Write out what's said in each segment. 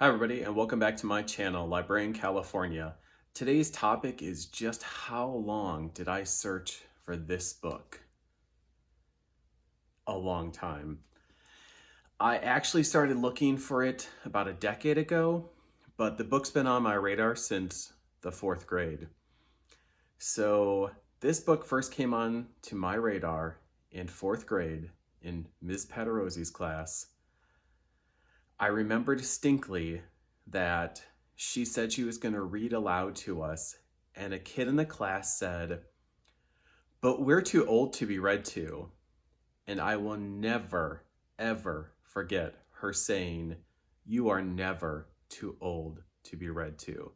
Hi everybody, and welcome back to my channel, Librarian California. Today's topic is just how long did I search for this book? A long time. I actually started looking for it about a decade ago, but the book's been on my radar since the fourth grade. So this book first came on to my radar in fourth grade in Ms. Paderosi's class. I remember distinctly that she said she was going to read aloud to us, and a kid in the class said, "But we're too old to be read to." And I will never, ever forget her saying, "You are never too old to be read to."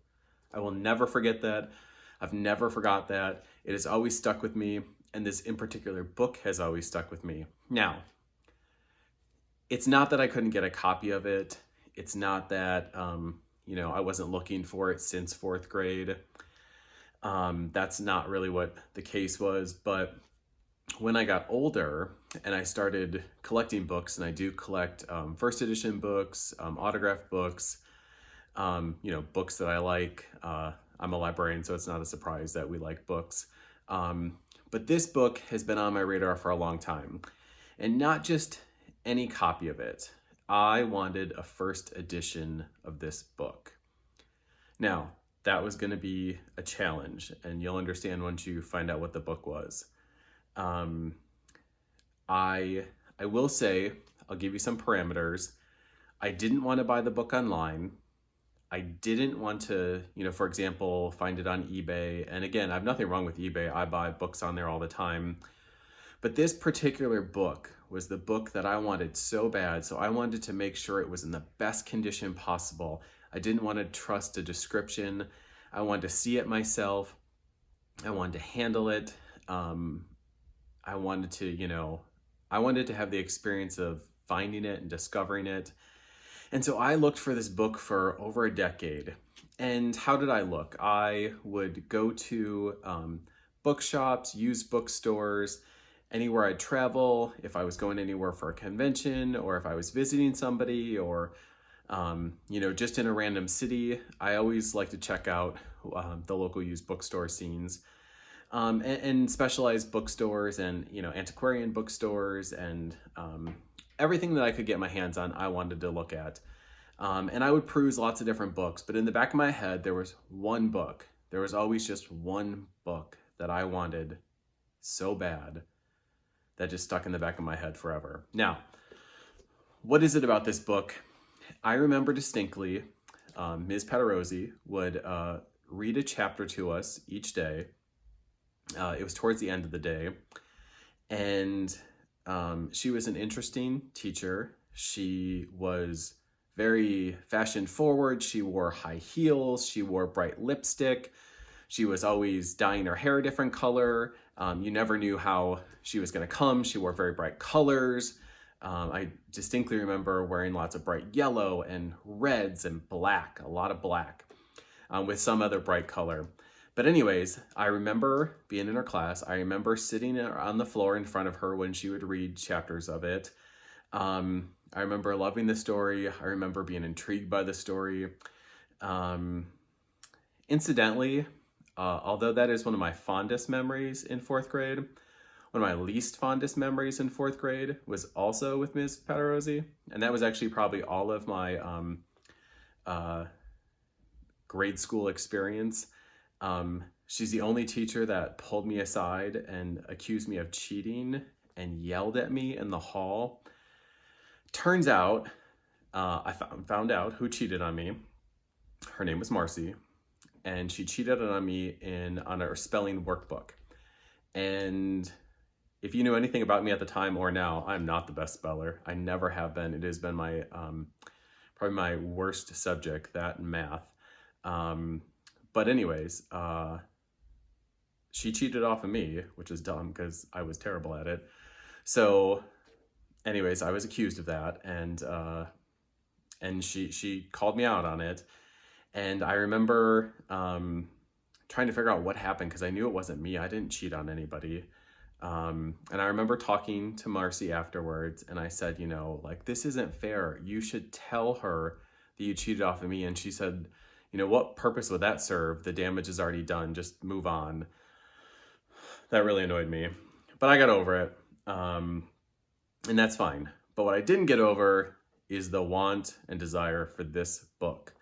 I will never forget that. I've never forgot that. It has always stuck with me, and this in particular book has always stuck with me. Now, it's not that I couldn't get a copy of it. It's not that, I wasn't looking for it since fourth grade. That's not really what the case was. But when I got older and I started collecting books, and I do collect first edition books, autographed books, books that I like. I'm a librarian, so it's not a surprise that we like books. But this book has been on my radar for a long time. And not just any copy of it. I wanted a first edition of this book. Now, that was going to be a challenge, and you'll understand once you find out what the book was. I will say, I'll give you some parameters. I didn't want to buy the book online. I didn't want to, for example, find it on eBay. And again, I have nothing wrong with eBay. I buy books on there all the time. But this particular book was the book that I wanted so bad, so I wanted to make sure it was in the best condition possible. I didn't want to trust a description. I wanted to see it myself. I wanted to handle it. I wanted to have the experience of finding it and discovering it. And so I looked for this book for over a decade. And how did I look? I would go to bookshops, used bookstores, anywhere I travel, if I was going anywhere for a convention, or if I was visiting somebody, or just in a random city, I always like to check out the local used bookstore scenes, and specialized bookstores, and antiquarian bookstores, and everything that I could get my hands on, I wanted to look at. And I would peruse lots of different books, but in the back of my head, there was one book. There was always just one book that I wanted so bad that just stuck in the back of my head forever. Now, what is it about this book? I remember distinctly Ms. Paderosi would read a chapter to us each day. It was towards the end of the day. And she was an interesting teacher. She was very fashion forward. She wore high heels. She wore bright lipstick. She was always dyeing her hair a different color. You never knew how she was going to come. She wore very bright colors. I distinctly remember wearing lots of bright yellow and reds and black, a lot of black, with some other bright color. But anyways, I remember being in her class. I remember sitting on the floor in front of her when she would read chapters of it. I remember loving the story. I remember being intrigued by the story. Incidentally, although that is one of my fondest memories in fourth grade, one of my least fondest memories in fourth grade was also with Ms. Paderosi. And that was actually probably all of my grade school experience. She's the only teacher that pulled me aside and accused me of cheating and yelled at me in the hall. Turns out, I found out who cheated on me. Her name was Marcy. And she cheated on me on her spelling workbook. And if you knew anything about me at the time or now, I'm not the best speller. I never have been. It has been my probably my worst subject, that and math. But anyways, she cheated off of me, which is dumb because I was terrible at it. So anyways, I was accused of that, and she called me out on it. And I remember trying to figure out what happened because I knew it wasn't me. I didn't cheat on anybody. And I remember talking to Marcy afterwards, and I said, this isn't fair. You should tell her that you cheated off of me. And she said, what purpose would that serve? The damage is already done. Just move on. That really annoyed me, but I got over it. And that's fine. But what I didn't get over is the want and desire for this book.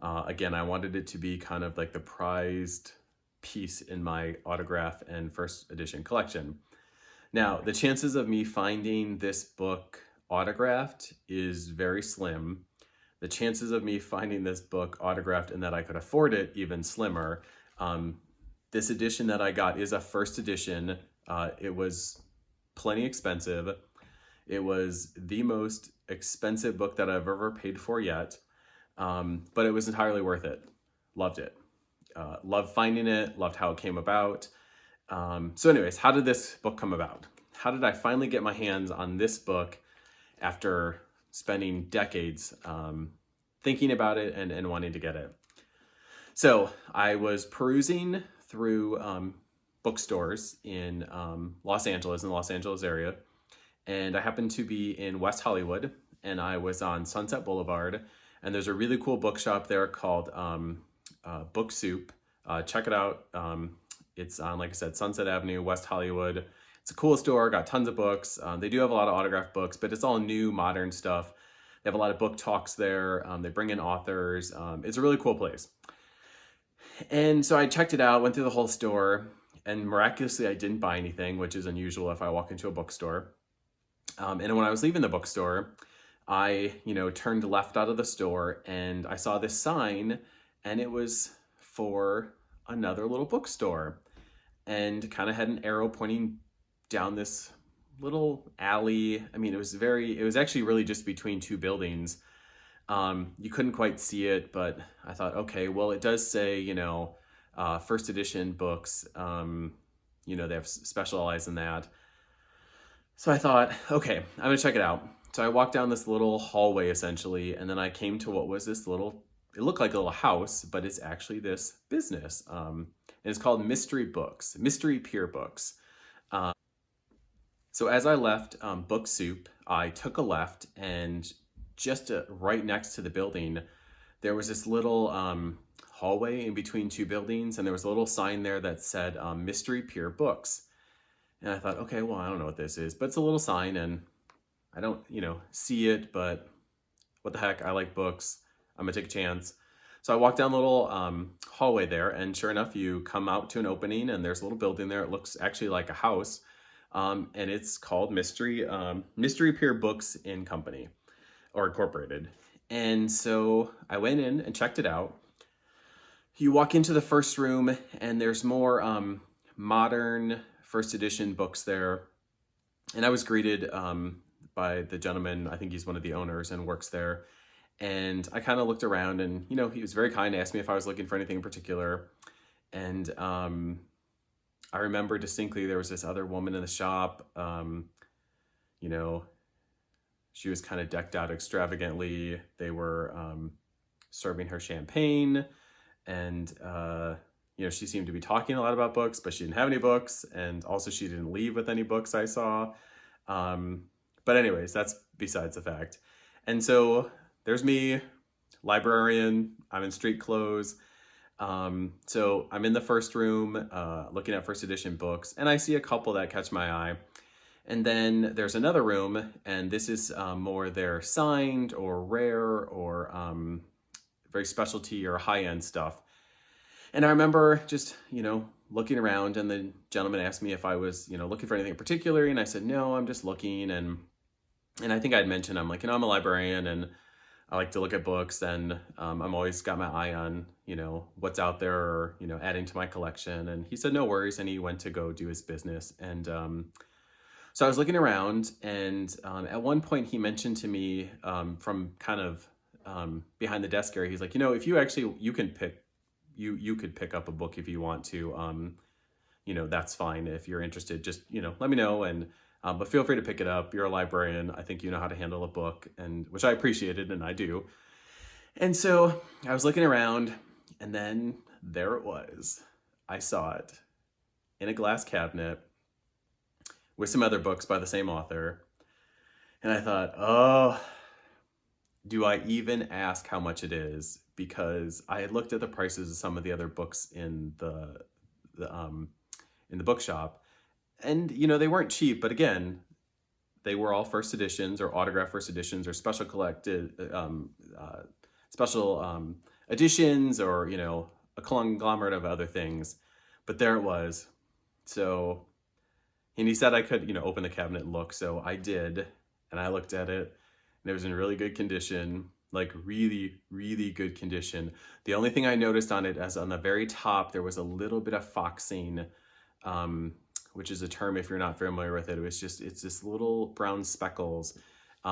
Again, I wanted it to be kind of like the prized piece in my autograph and first edition collection. Now, the chances of me finding this book autographed is very slim. The chances of me finding this book autographed and that I could afford it, even slimmer. This edition that I got is a first edition. It was plenty expensive. It was the most expensive book that I've ever paid for yet, but it was entirely worth it. Loved it. Loved finding it, loved how it came about. So anyways, how did this book come about? How did I finally get my hands on this book after spending decades thinking about it and wanting to get it? So I was perusing through bookstores in Los Angeles, in the Los Angeles area, and I happened to be in West Hollywood, and I was on Sunset Boulevard, and there's a really cool bookshop there called Book Soup. Check it out. It's on, like I said, Sunset Avenue, West Hollywood. It's a cool store, got tons of books. They do have a lot of autographed books, but it's all new, modern stuff. They have a lot of book talks there. They bring in authors. It's a really cool place. And so I checked it out, went through the whole store, and miraculously I didn't buy anything, which is unusual if I walk into a bookstore. And when I was leaving the bookstore, I, turned left out of the store and I saw this sign, and it was for another little bookstore, and kind of had an arrow pointing down this little alley. I mean, it was actually really just between two buildings. You couldn't quite see it, but I thought, okay, well, it does say, first edition books, they have specialized in that. So I thought, okay, I'm gonna check it out. So I walked down this little hallway essentially, and then I came to what was this it looked like a little house, but it's actually this business. And it's called Mystery Pier Books. So as I left Book Soup, I took a left, and just right next to the building, there was this little hallway in between two buildings, and there was a little sign there that said Mystery Pier Books. And I thought, okay, well, I don't know what this is, but it's a little sign, and I don't, see it, but what the heck, I like books. I'm gonna take a chance. So I walked down the little hallway there, and sure enough, you come out to an opening, and there's a little building there. It looks actually like a house, and it's called Mystery Pier Books in Company, or Incorporated. And so I went in and checked it out. You walk into the first room, and there's more modern first edition books there. And I was greeted by the gentleman, I think he's one of the owners and works there. And I kind of looked around, and, he was very kind, asked me if I was looking for anything in particular. And I remember distinctly there was this other woman in the shop, she was kind of decked out extravagantly. They were serving her champagne, and she seemed to be talking a lot about books, but she didn't have any books, and also she didn't leave with any books I saw. But anyways, that's besides the fact. And so there's me, librarian. I'm in street clothes. So I'm in the first room looking at first edition books, and I see a couple that catch my eye. And then there's another room, and this is more their signed or rare or very specialty or high-end stuff. And I remember just, looking around, and the gentleman asked me if I was, looking for anything in particular. And I said, no, I'm just looking. And I think I'd mentioned, I'm like, I'm a librarian, and I like to look at books, and I'm always got my eye on, what's out there, or, adding to my collection. And he said, no worries. And he went to go do his business. And so I was looking around, and at one point he mentioned to me from kind of behind the desk area, he's like, if you actually, you could pick up a book if you want to, that's fine. If you're interested, just, let me know. And, but feel free to pick it up. You're a librarian. I think you know how to handle a book, and which I appreciated, and I do. And so I was looking around, and then there it was. I saw it in a glass cabinet with some other books by the same author. And I thought, oh, do I even ask how much it is? Because I had looked at the prices of some of the other books the in the bookshop, and they weren't cheap, but again, they were all first editions or autographed first editions or special editions, or a conglomerate of other things. But there it was. So, and he said I could open the cabinet and look, so I did, and I looked at it, and it was in really good condition, like really, really good condition. The only thing I noticed on it, as on the very top, there was a little bit of foxing, which is a term if you're not familiar with it. It's just little brown speckles.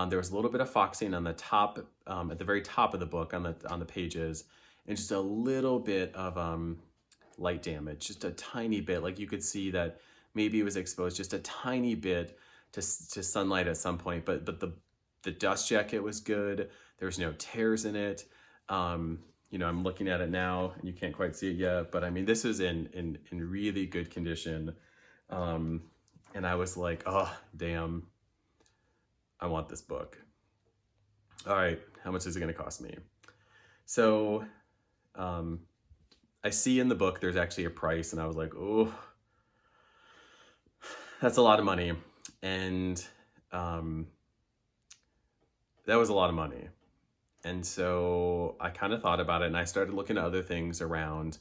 There was a little bit of foxing on the top, at the very top of the book, on the pages, and just a little bit of light damage, just a tiny bit. Like you could see that maybe it was exposed just a tiny bit to sunlight at some point, but the dust jacket was good. There was no tears in it. I'm looking at it now, and you can't quite see it yet, but I mean, this is in really good condition. And I was like, oh, damn, I want this book. All right, how much is it going to cost me? So I see in the book there's actually a price, and I was like, oh, that's a lot of money. And that was a lot of money. And so I kind of thought about it, and I started looking at other things around.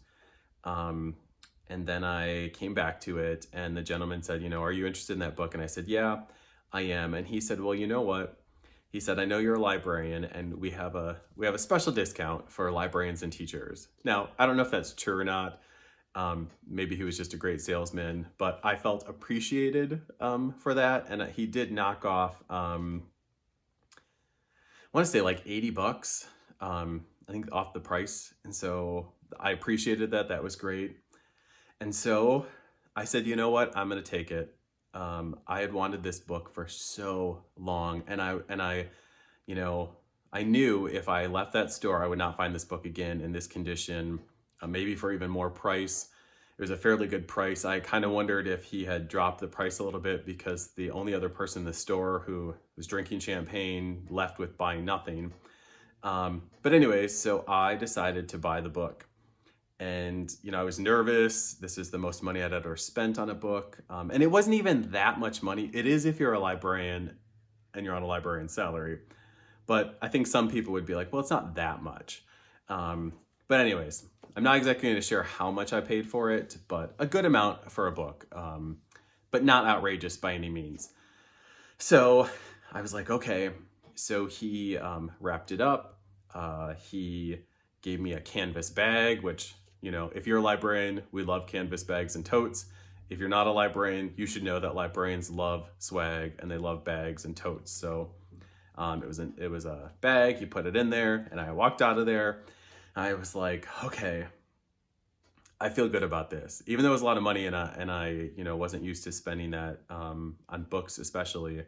And then I came back to it, and the gentleman said, are you interested in that book? And I said, yeah, I am. And he said, well, you know what? He said, I know you're a librarian, and we have a special discount for librarians and teachers. Now, I don't know if that's true or not. Maybe he was just a great salesman, but I felt appreciated for that. And he did knock off, I want to say like $80, I think, off the price. And so I appreciated that. That was great. And so I said, you know what, I'm going to take it. I had wanted this book for so long, and I knew if I left that store, I would not find this book again in this condition, maybe for even more price. It was a fairly good price. I kind of wondered if he had dropped the price a little bit because the only other person in the store who was drinking champagne left with buying nothing. But anyways, so I decided to buy the book. And, I was nervous. This is the most money I'd ever spent on a book. And it wasn't even that much money. It is if you're a librarian and you're on a librarian salary. But I think some people would be like, well, it's not that much. But anyways, I'm not exactly going to share how much I paid for it, but a good amount for a book, but not outrageous by any means. So I was like, okay. So he wrapped it up. He gave me a canvas bag, which, if you're a librarian, we love canvas bags and totes. If you're not a librarian, you should know that librarians love swag and they love bags and totes. So it was a bag. He put it in there, and I walked out of there. I was like, okay, I feel good about this, even though it was a lot of money, and I wasn't used to spending that on books, especially.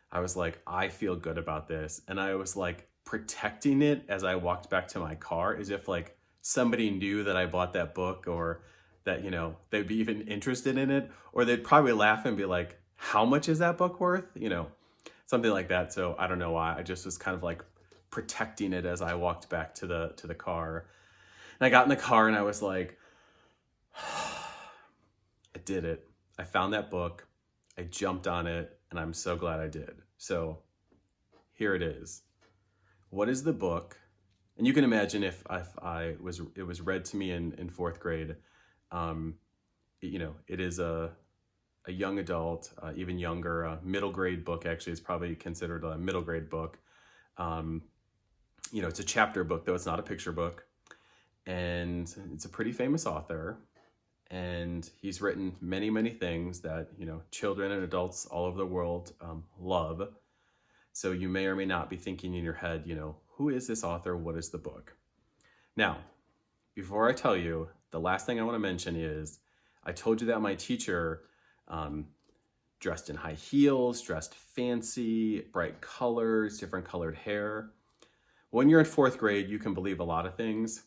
I was like, I feel good about this, and I was like protecting it as I walked back to my car, as if like somebody knew that I bought that book, or that they'd be even interested in it, or they'd probably laugh and be like, how much is that book worth? Something like that. So I don't know why. I just was kind of like protecting it as I walked back to the car. And I got in the car, and I was like, I did it. I found that book. I jumped on it, and I'm so glad I did. So here it is. What is the book? And you can imagine if it was read to me in fourth grade. It is a young adult, even younger, middle grade book. Actually, it's probably considered a middle grade book. It's a chapter book, though it's not a picture book. And it's a pretty famous author. And he's written many, many things that, children and adults all over the world love. So you may or may not be thinking in your head, who is this author? What is the book? Now, before I tell you, the last thing I want to mention is, I told you that my teacher dressed in high heels, dressed fancy, bright colors, different colored hair. When you're in fourth grade, you can believe a lot of things.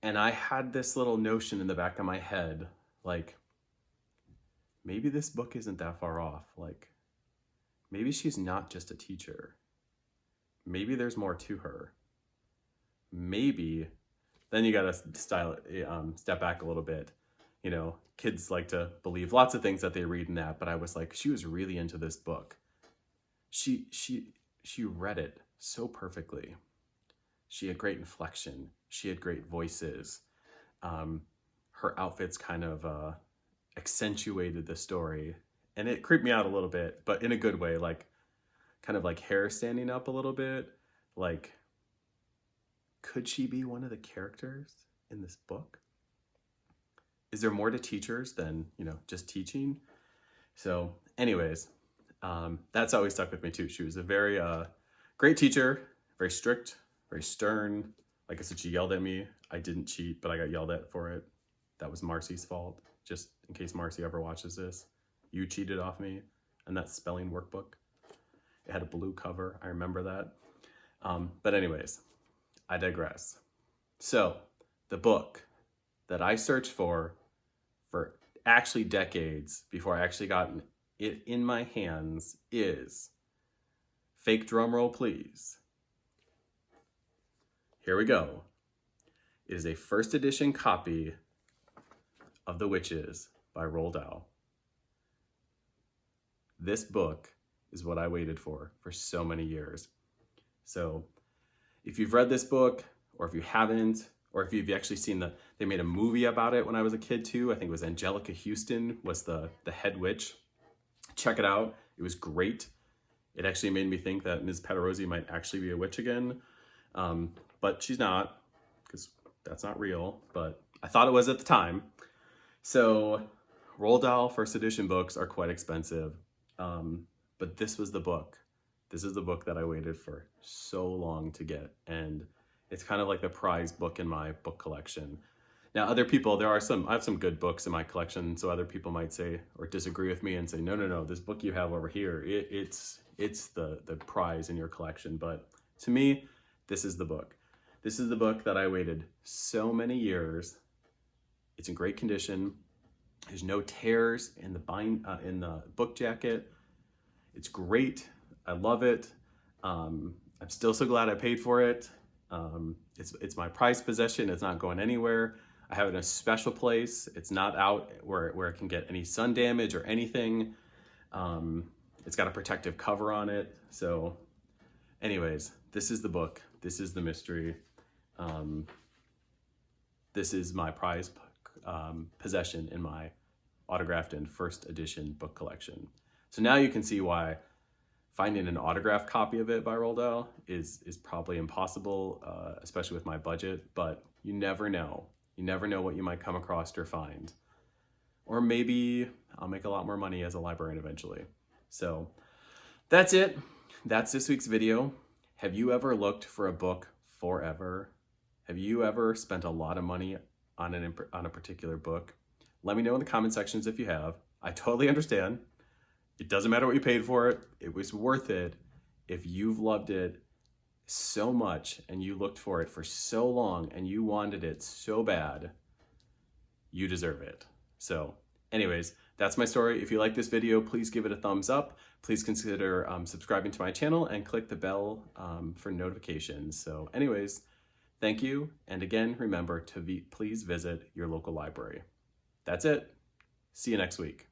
And I had this little notion in the back of my head, like, maybe this book isn't that far off. Like, maybe she's not just a teacher. maybe there's more to her. Maybe, then you gotta step back a little bit. You know, kids like to believe lots of things that they read in that, but I was like, she was really into this book. She read it so perfectly. She had great inflection. She had great voices. Her outfits kind of accentuated the story, and it creeped me out a little bit, but in a good way, like kind of like hair standing up a little bit. Like, could she be one of the characters in this book? Is there more to teachers than, you know, just teaching? So anyways, that's always stuck with me too. She was a very great teacher, very strict, very stern. Like I said, she yelled at me. I didn't cheat, but I got yelled at for it. That was Marcy's fault. Just in case Marcy ever watches this, you cheated off me. And that spelling workbook, it had a blue cover. I remember that. But anyways, I digress. So the book that I searched for actually decades before I actually got it in my hands is, fake drum roll please, here we go. It is a first edition copy of The Witches by Roald Dahl. This book is what I waited for so many years. So if you've read this book, or if you haven't, or if you've actually seen they made a movie about it when I was a kid too. I think it was Angelica Houston was the head witch. Check it out. It was great. It actually made me think that Ms. Pederozzi might actually be a witch again. But she's not, because that's not real, but I thought it was at the time. So Roald Dahl first edition books are quite expensive. But this was the book. This is the book that I waited for so long to get. And it's kind of like the prize book in my book collection. Now, other people, I have some good books in my collection. So other people might say, or disagree with me and say, no, this book you have over here, it's the prize in your collection. But to me, this is the book. This is the book that I waited so many years. It's in great condition. There's no tears in the book jacket. It's great. I love it. I'm still so glad I paid for it. It's my prized possession. It's not going anywhere. I have it in a special place. It's not out where it can get any sun damage or anything. It's got a protective cover on it. So anyways, this is the book. This is the mystery. This is my prized possession in my autographed and first edition book collection. So now you can see why finding an autographed copy of it by Roald Dahl is probably impossible, especially with my budget, but you never know. You never know what you might come across or find. Or maybe I'll make a lot more money as a librarian eventually. So that's it. That's this week's video. Have you ever looked for a book forever? Have you ever spent a lot of money on a particular book? Let me know in the comment sections if you have. I totally understand. It doesn't matter what you paid for it. It was worth it. If you've loved it so much and you looked for it for so long and you wanted it so bad, you deserve it. So anyways, that's my story. If you like this video, please give it a thumbs up. Please consider subscribing to my channel and click the bell for notifications. So anyways, thank you. And again, remember to please visit your local library. That's it. See you next week.